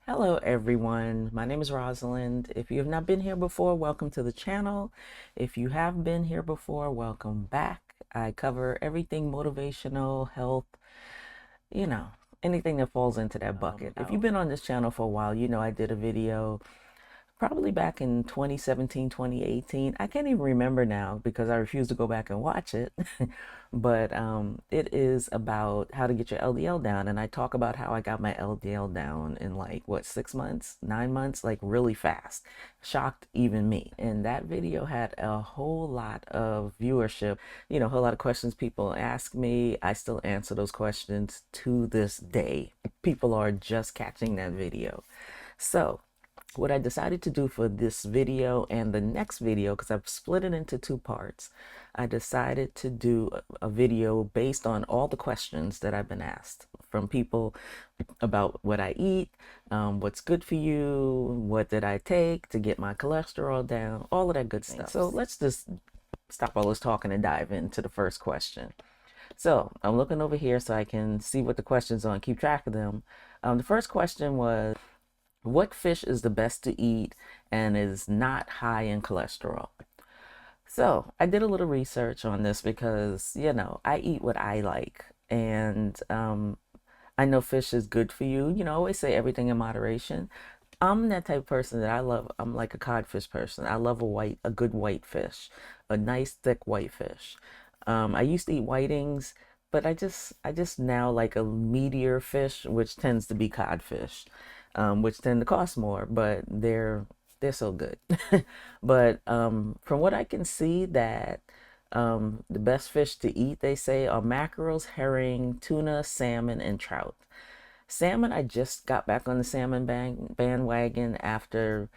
Hello everyone, my name is Rosalind. If you have not been here before, welcome to the channel. If you have been here before, welcome back. I cover everything motivational, health, you know, anything that falls into that bucket. If you've been on this channel for a while, you know I did a video probably back in 2017, 2018. I can't even remember now because I refuse to go back and watch it. But it is about how to get your LDL down. And I talk about how I got my LDL down in like, what, 6 months, 9 months, like really fast. Shocked even me. And that video had a whole lot of viewership, a whole lot of questions people ask me. I still answer those questions to this day. People are just catching that video. So what I decided to do for this video and the next video, because I've split it into two parts, I decided to do a video based on all the questions that I've been asked from people about what I eat, what's good for you, what did I take to get my cholesterol down, all of that good stuff. So let's just stop all this talking and dive into the first question. So I'm looking over here so I can see what the questions are and keep track of them. The first question was, what fish is the best to eat and is not high in cholesterol? So I did a little research on this because, I eat what I like. And I know fish is good for you. I always say everything in moderation. I'm that type of person that I'm like a codfish person. I love a good white fish, a nice thick white fish. I used to eat whitings, but I just now like a meatier fish, which tends to be codfish, which tend to cost more, but they're so good. But from what I can see, that the best fish to eat, they say, are mackerels, herring, tuna, salmon, and trout. Salmon, I just got back on the salmon bandwagon after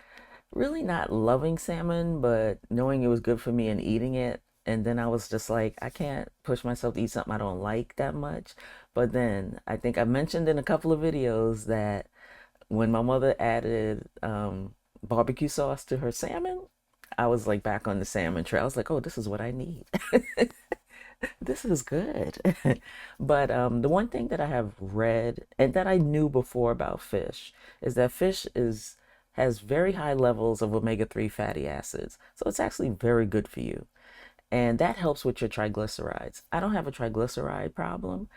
really not loving salmon, but knowing it was good for me and eating it. And then I was just like, I can't push myself to eat something I don't like that much. But then I think I mentioned in a couple of videos that when my mother added barbecue sauce to her salmon, I was like back on the salmon trail. I was like, oh, this is what I need. This is good. But the one thing that I have read and that I knew before about fish is that fish has very high levels of omega-3 fatty acids. So it's actually very good for you. And that helps with your triglycerides. I don't have a triglyceride problem.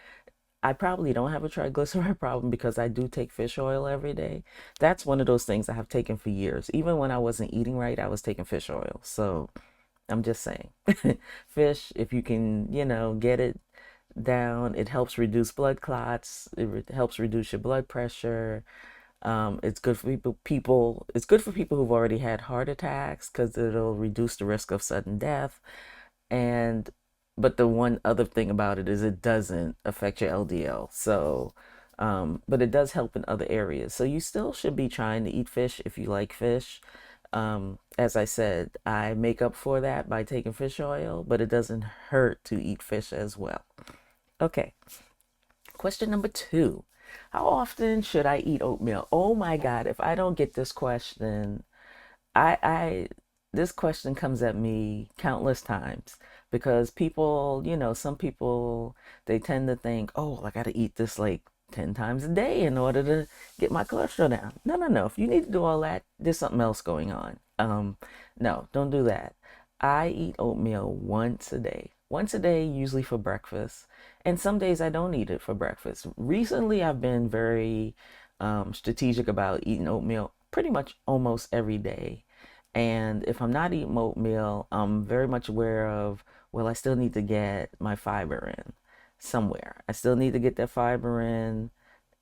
I probably don't have a triglyceride problem because I do take fish oil every day. That's one of those things I have taken for years. Even when I wasn't eating right, I was taking fish oil. So I'm just saying. Fish, if you can, get it down, it helps reduce blood clots. It helps reduce your blood pressure. It's good for people. It's good for people who've already had heart attacks because it'll reduce the risk of sudden death. And but the one other thing about it is it doesn't affect your LDL. So, but it does help in other areas. So you still should be trying to eat fish if you like fish. As I said, I make up for that by taking fish oil, but it doesn't hurt to eat fish as well. Okay, question number 2. How often should I eat oatmeal? Oh my God, if I don't get this question, I this question comes at me countless times because people, some people, they tend to think, oh, I got to eat this like 10 times a day in order to get my cholesterol down. No, no, no. If you need to do all that, there's something else going on. No, don't do that. I eat oatmeal once a day. Once a day, usually for breakfast. And some days I don't eat it for breakfast. Recently, I've been very strategic about eating oatmeal pretty much almost every day. And if I'm not eating oatmeal, I'm very much aware of, well, I still need to get my fiber in somewhere. I still need to get that fiber in,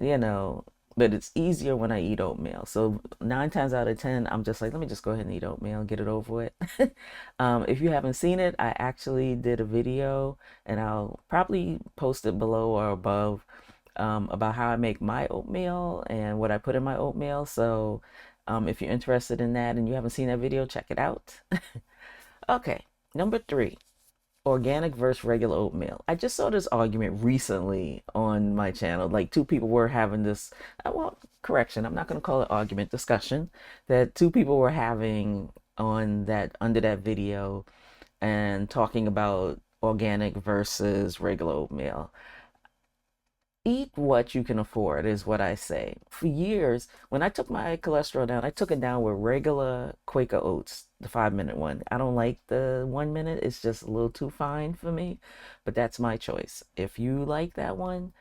you know, but it's easier when I eat oatmeal. So 9 times out of 10, I'm just like, let me just go ahead and eat oatmeal and get it over with. If you haven't seen it, I actually did a video and I'll probably post it below or above about how I make my oatmeal and what I put in my oatmeal. So if you're interested in that and you haven't seen that video, check it out. Okay, number 3, organic versus regular oatmeal. I just saw this argument recently on my channel. Like two people were having this, well, correction, I'm not going to call it argument, discussion, that two people were having on that under that video and talking about organic versus regular oatmeal. Eat what you can afford is what I say. For years, when I took my cholesterol down, I took it down with regular Quaker Oats, the 5 minute one. I don't like the 1 minute, it's just a little too fine for me, but that's my choice. If you like that one,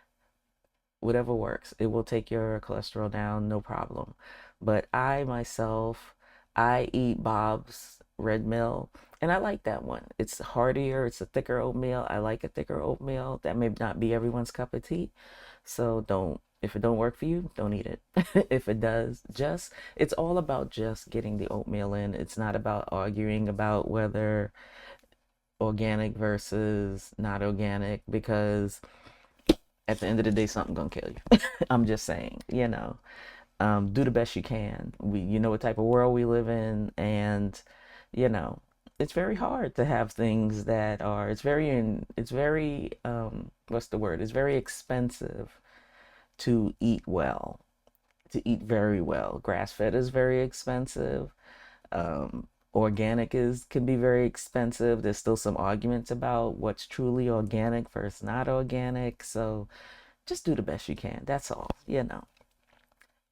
whatever works. It will take your cholesterol down, no problem. But I myself, I eat Bob's red mill, and I like that one. It's heartier, it's a thicker oatmeal. I like a thicker oatmeal. That may not be everyone's cup of tea. So don't, if it don't work for you, don't eat it. If it does, just, it's all about just getting the oatmeal in. It's not about arguing about whether organic versus not organic, because at the end of the day, something gonna kill you. I'm just saying, do the best you can. You know what type of world we live in, and you know, it's very hard to have things that are. It's very, what's the word? It's very expensive to eat well, to eat very well. Grass fed is very expensive. Organic is can be very expensive. There's still some arguments about what's truly organic versus not organic. So just do the best you can. That's all.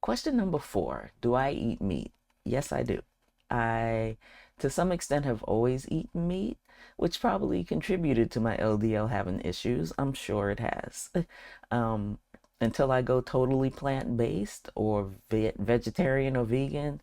Question number 4. Do I eat meat? Yes, I do. I, to some extent, have always eaten meat, which probably contributed to my LDL having issues. I'm sure it has. Um, until I go totally plant-based or vegetarian or vegan,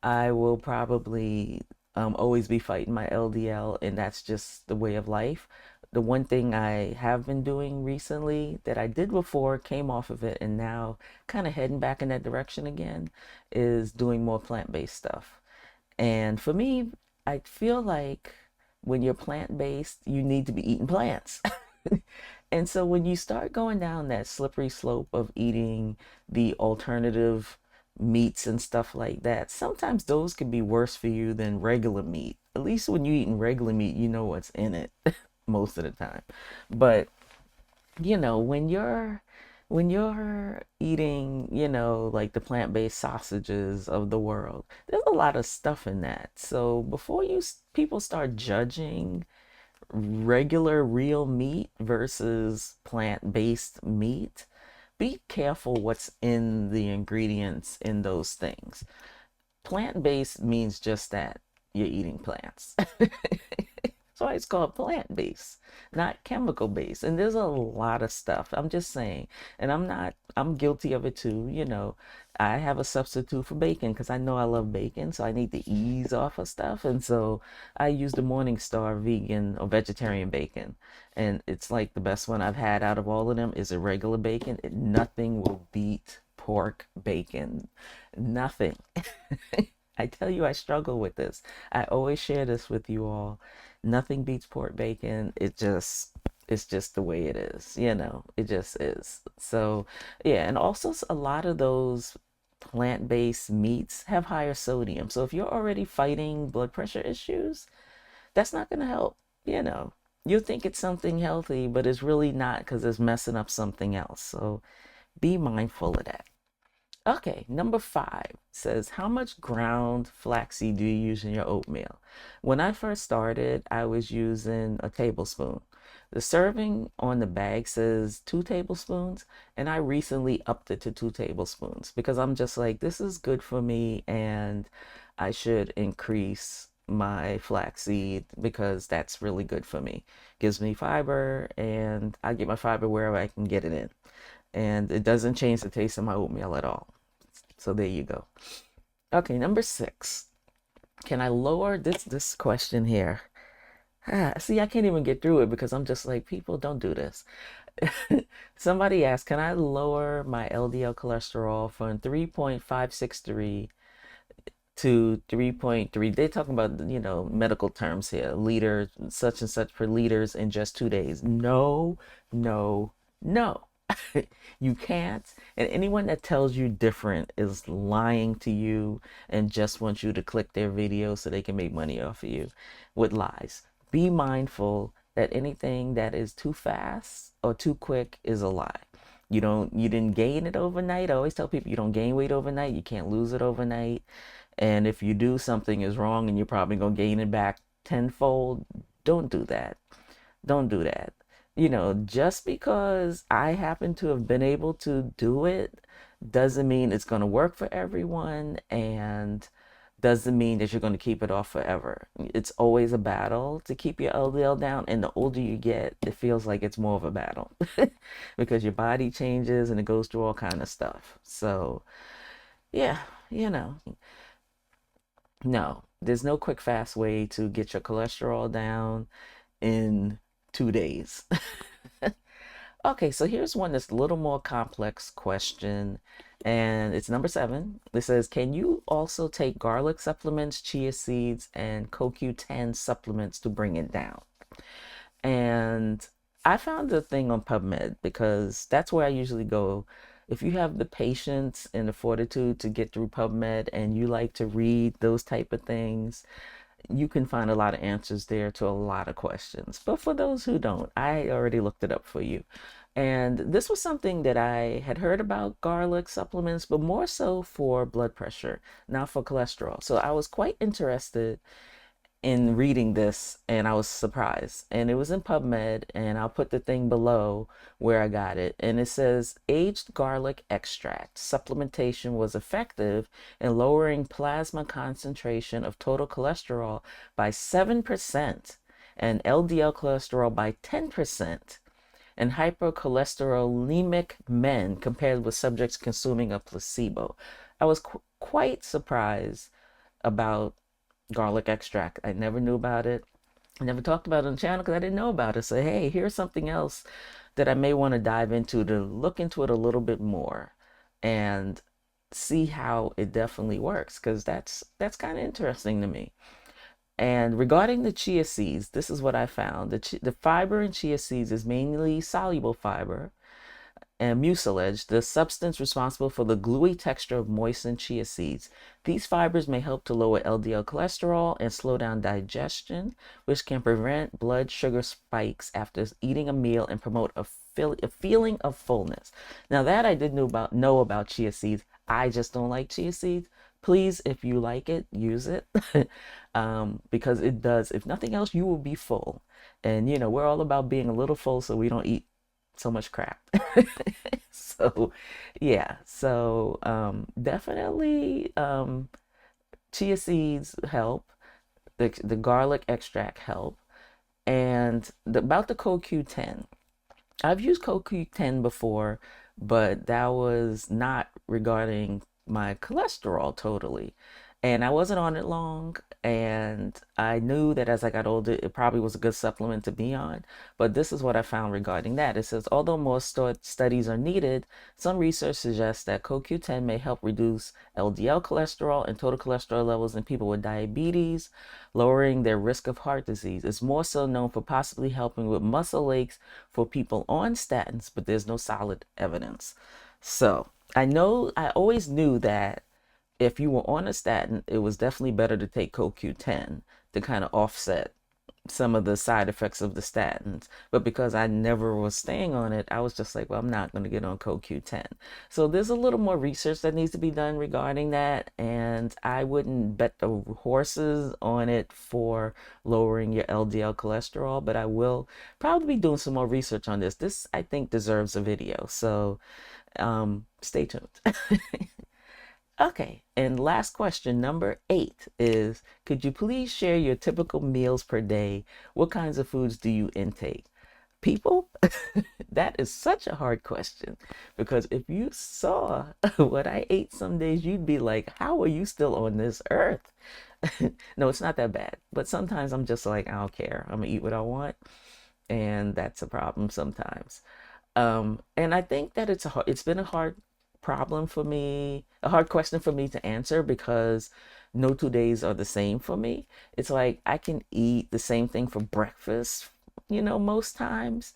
I will probably always be fighting my LDL, and that's just the way of life. The one thing I have been doing recently that I did before, came off of it, and now kind of heading back in that direction again, is doing more plant-based stuff. And for me, I feel like when you're plant-based, you need to be eating plants. And so when you start going down that slippery slope of eating the alternative meats and stuff like that, sometimes those can be worse for you than regular meat. At least when you're eating regular meat, you know what's in it most of the time. But when you're eating, like the plant-based sausages of the world, there's a lot of stuff in that. So before people start judging regular real meat versus plant-based meat, be careful what's in the ingredients in those things. Plant-based means just that you're eating plants. So it's called plant-based, not chemical-based. And there's a lot of stuff. I'm just saying. And I'm guilty of it too. I have a substitute for bacon because I know I love bacon. So I need to ease off of stuff. And so I use the Morningstar vegan or vegetarian bacon. And it's like the best one I've had out of all of them is a regular bacon. Nothing will beat pork bacon. Nothing. I tell you, I struggle with this. I always share this with you all. Nothing beats pork bacon. It's just the way it is. It just is. So, yeah, and also a lot of those plant-based meats have higher sodium. So if you're already fighting blood pressure issues, that's not going to help. You know, you think it's something healthy, but it's really not because it's messing up something else. So be mindful of that. Okay, number 5 says, how much ground flaxseed do you use in your oatmeal? When I first started, I was using a tablespoon. The serving on the bag says 2 tablespoons, and I recently upped it to 2 tablespoons because I'm just like, this is good for me, and I should increase my flaxseed because that's really good for me. Gives me fiber, and I get my fiber wherever I can get it in, and it doesn't change the taste of my oatmeal at all. So there you go. Okay, number 6. Can I lower this question here? See, I can't even get through it because I'm just like, people don't do this. Somebody asked, can I lower my LDL cholesterol from 3.563 to 3.3? They're talking about, medical terms here, liters, such and such per liters in just 2 days. No, no, no. You can't. And anyone that tells you different is lying to you and just wants you to click their video so they can make money off of you with lies. Be mindful that anything that is too fast or too quick is a lie. You didn't gain it overnight. I always tell people you don't gain weight overnight. You can't lose it overnight. And if you do, something is wrong and you're probably going to gain it back tenfold. Don't do that. Don't do that. Just because I happen to have been able to do it doesn't mean it's going to work for everyone and doesn't mean that you're going to keep it off forever. It's always a battle to keep your LDL down, and the older you get, it feels like it's more of a battle because your body changes and it goes through all kind of stuff. So, yeah, you know, no, there's no quick fast way to get your cholesterol down in 2 days. Okay, so here's one that's a little more complex question, and it's number 7. It says, can you also take garlic supplements, chia seeds, and CoQ10 supplements to bring it down? And I found the thing on PubMed because that's where I usually go. If you have the patience and the fortitude to get through PubMed and you like to read those type of things, you can find a lot of answers there to a lot of questions. But for those who don't, I already looked it up for you. And this was something that I had heard about garlic supplements, but more so for blood pressure, not for cholesterol. So I was quite interested in reading this and I was surprised. And it was in PubMed, and I'll put the thing below where I got it. And it says aged garlic extract supplementation was effective in lowering plasma concentration of total cholesterol by 7% and LDL cholesterol by 10% in hypercholesterolemic men compared with subjects consuming a placebo. I was quite surprised about garlic extract. I never knew about it. I never talked about it on the channel because I didn't know about it. So, hey, here's something else that I may want to dive into to look into it a little bit more and see how it definitely works because that's kind of interesting to me. And regarding the chia seeds, this is what I found. The fiber in chia seeds is mainly soluble fiber and mucilage, the substance responsible for the gluey texture of moistened chia seeds. These fibers may help to lower LDL cholesterol and slow down digestion, which can prevent blood sugar spikes after eating a meal and promote a feeling of fullness. Now that I did know about chia seeds, I just don't like chia seeds. Please, if you like it, use it because it does. If nothing else, you will be full. And we're all about being a little full so we don't eat so much crap. So yeah, so definitely chia seeds help, the garlic extract help, and about the CoQ10. I've used CoQ10 before, but that was not regarding my cholesterol totally. And I wasn't on it long, and I knew that as I got older, it probably was a good supplement to be on. But this is what I found regarding that. It says, although more studies are needed, some research suggests that CoQ10 may help reduce LDL cholesterol and total cholesterol levels in people with diabetes, lowering their risk of heart disease. It's more so known for possibly helping with muscle aches for people on statins, but there's no solid evidence. So I always knew that if you were on a statin, it was definitely better to take CoQ10 to kind of offset some of the side effects of the statins. But because I never was staying on it, I was just like, well, I'm not going to get on CoQ10. So there's a little more research that needs to be done regarding that. And I wouldn't bet the horses on it for lowering your LDL cholesterol, but I will probably be doing some more research on this. This, I think, deserves a video. So stay tuned. Okay, and last question, number 8 is, could you please share your typical meals per day? What kinds of foods do you intake? People, that is such a hard question because if you saw what I ate some days, you'd be like, how are you still on this earth? No, it's not that bad, but sometimes I'm just like, I don't care. I'm gonna eat what I want, and that's a problem sometimes. And I think that it's been a hard problem for me, a hard question for me to answer because no 2 days are the same for me. It's like I can eat the same thing for breakfast, most times,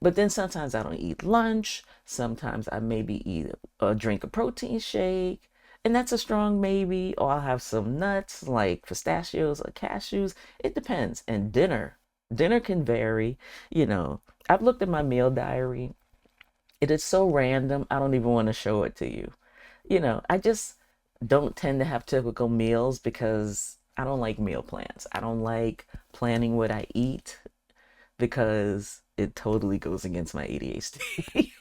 but then sometimes I don't eat lunch. Sometimes I maybe eat drink a protein shake, and that's a strong maybe, or I'll have some nuts like pistachios or cashews. It depends. And dinner can vary, you know. I've looked at my meal diary. It is so random, I don't even want to show it to you. I just don't tend to have typical meals because I don't like meal plans. I don't like planning what I eat because it totally goes against my ADHD.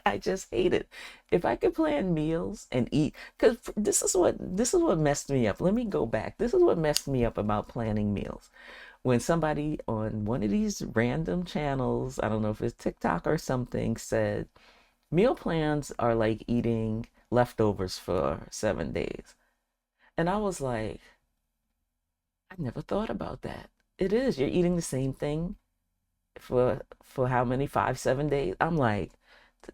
I just hate it. If I could plan meals and eat, because this is what messed me up. Let me go back. This is what messed me up about planning meals. When somebody on one of these random channels, I don't know if it's TikTok or something, said meal plans are like eating leftovers for 7 days. And I was like, I never thought about that. It is. You're eating the same thing for how many? 5, 7 days? I'm like,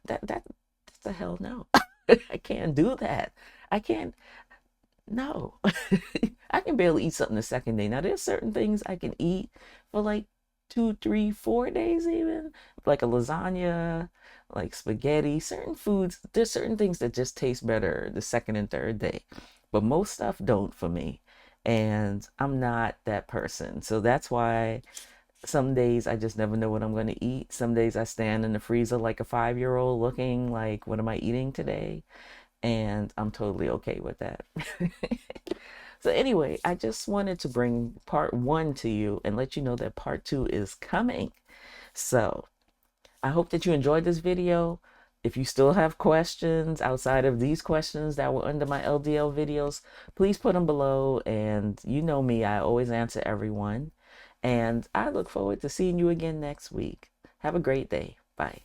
that's a hell no. I can't do that. I can't. No. I can barely eat something the second day. Now there's certain things I can eat for like 2, 3, 4 days even. Like a lasagna, like spaghetti, certain foods, there's certain things that just taste better the second and third day. But most stuff don't for me. And I'm not that person. So that's why some days I just never know what I'm going to eat. Some days I stand in the freezer like a 5-year-old looking like, what am I eating today? And I'm totally okay with that. So anyway, I just wanted to bring part one to you and let you know that part two is coming. So I hope that you enjoyed this video. If you still have questions outside of these questions that were under my LDL videos, please put them below. And you know me, I always answer everyone. And I look forward to seeing you again next week. Have a great day. Bye.